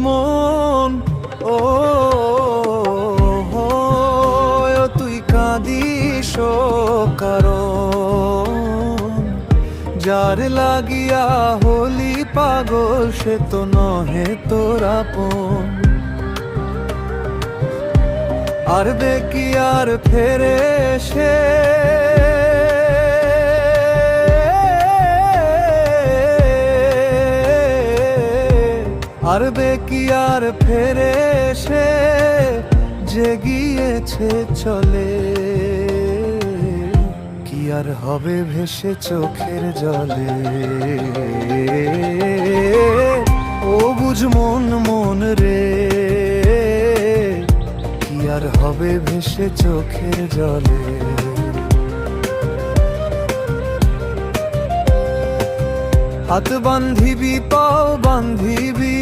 মন, ও তুই কাঁদিস কারণ যার লাগিয়া হলি পাগল সে তো নহে তোর আপন। আর দেখি আর ফেরে সে আর দেখি আর ফেরে সে যে গিয়েছে চলে, কি আর হবে ভেসে চোখের জলে। ও বুঝ মন মন রে, কি আর হবে ভেসে চোখের জলে। হাত বান্ধিবি পাও বান্ধিবি